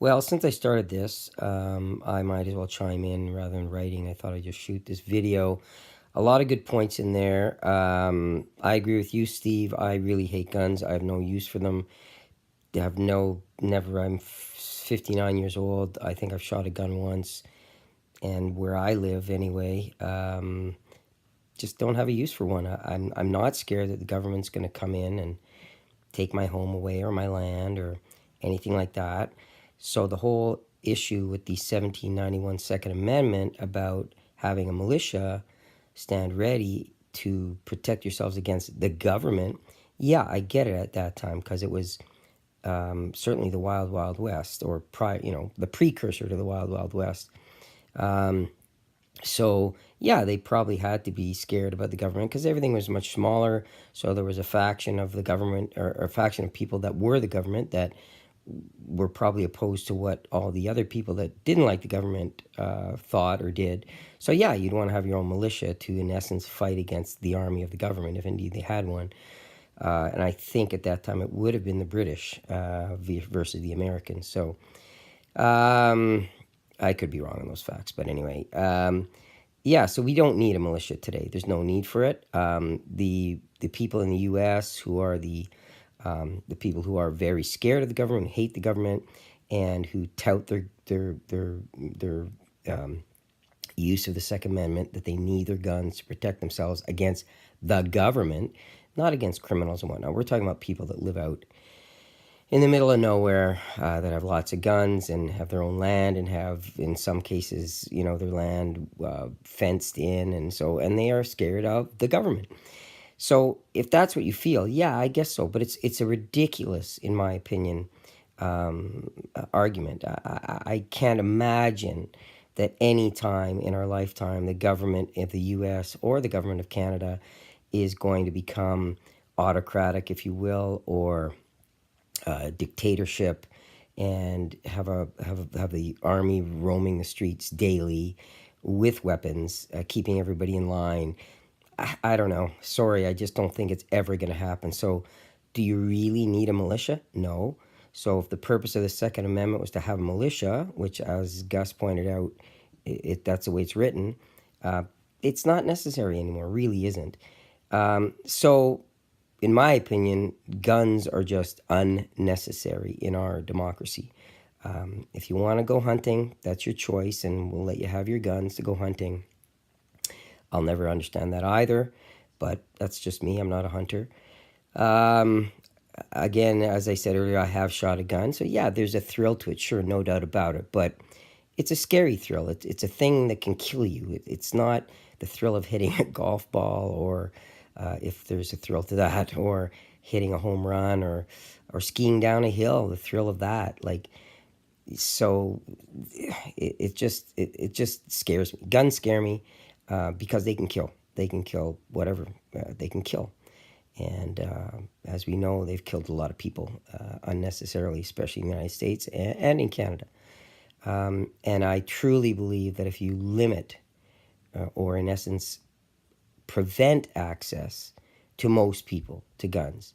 Well, since I started this, I might as well chime in rather than writing. I thought I'd just shoot this video. A lot of good points in there. I agree with you, Steve. I really hate guns. I have no use for them. They have never. I'm 59 years old. I think I've shot a gun once, and where I live anyway, just don't have a use for one. I'm not scared that the government's going to come in and take my home away or my land or anything like that. So the whole issue with the 1791 Second Amendment about having a militia stand ready to protect yourselves against the government, yeah, I get it at that time because it was certainly the Wild Wild West, or the precursor to the Wild Wild West. So yeah, they probably had to be scared about the government because everything was much smaller. So there was a faction of the government, or a faction of people that were the government, that were probably opposed to what all the other people that didn't like the government thought or did. So yeah, you'd want to have your own militia to, in essence, fight against the army of the government, if indeed they had one. And I think at that time it would have been the British versus the Americans. So I could be wrong on those facts, but anyway, yeah. So we don't need a militia today. There's no need for it. The people in the U.S. who are the people who are very scared of the government, hate the government, and who tout their use of the Second Amendment, that they need their guns to protect themselves against the government, not against criminals and whatnot. We're talking about people that live out in the middle of nowhere, that have lots of guns and have their own land and have, in some cases, their land fenced in, and they are scared of the government. So if that's what you feel, yeah, I guess so. But it's a ridiculous, in my opinion, argument. I can't imagine that any time in our lifetime the government of the U.S. or the government of Canada is going to become autocratic, if you will, or dictatorship, and have the army roaming the streets daily with weapons, keeping everybody in line. I don't know. Sorry, I just don't think it's ever going to happen. So, do you really need a militia? No. So, if the purpose of the Second Amendment was to have a militia, which, as Gus pointed out, that's the way it's written, it's not necessary anymore. Really isn't. So, in my opinion, guns are just unnecessary in our democracy. If you want to go hunting, that's your choice, and we'll let you have your guns to go hunting. I'll never understand that either, but that's just me. I'm not a hunter. Again, as I said earlier, I have shot a gun. So yeah, there's a thrill to it, sure, no doubt about it. But it's a scary thrill. It's a thing that can kill you. It's not the thrill of hitting a golf ball, or if there's a thrill to that, or hitting a home run, or skiing down a hill, the thrill of that. So it just scares me. Guns scare me because they can kill. They can kill whatever they can kill. And as we know, they've killed a lot of people unnecessarily, especially in the United States and in Canada. And I truly believe that if you limit, or in essence, prevent access to most people to guns,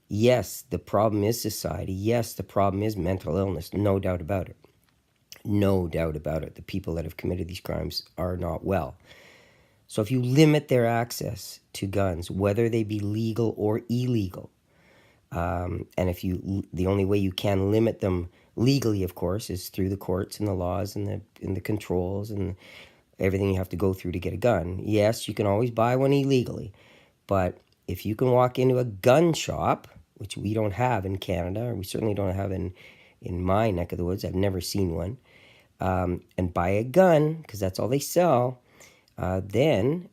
yes, the problem is society. Yes, the problem is mental illness. No doubt about it. No doubt about it. The people that have committed these crimes are not well. So if you limit their access to guns, whether they be legal or illegal, and the only way you can limit them legally, of course, is through the courts and the laws and the controls and everything you have to go through to get a gun. Yes, you can always buy one illegally, but if you can walk into a gun shop, which we don't have in Canada, or we certainly don't have in my neck of the woods, I've never seen one, and buy a gun, because that's all they sell, then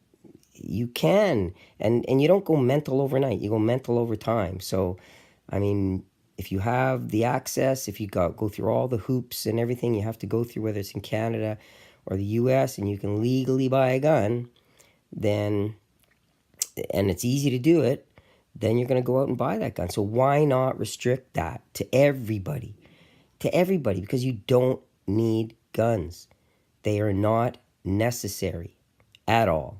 you can. And you don't go mental overnight. You go mental over time. So, I mean, if you have the access, if you go through all the hoops and everything you have to go through, whether it's in Canada or the U.S., and you can legally buy a gun, then, and it's easy to do it, then you're going to go out and buy that gun. So why not restrict that to everybody? To everybody, because you don't need guns. They are not necessary at all.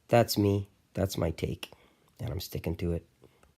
That's me. That's my take, and I'm sticking to it.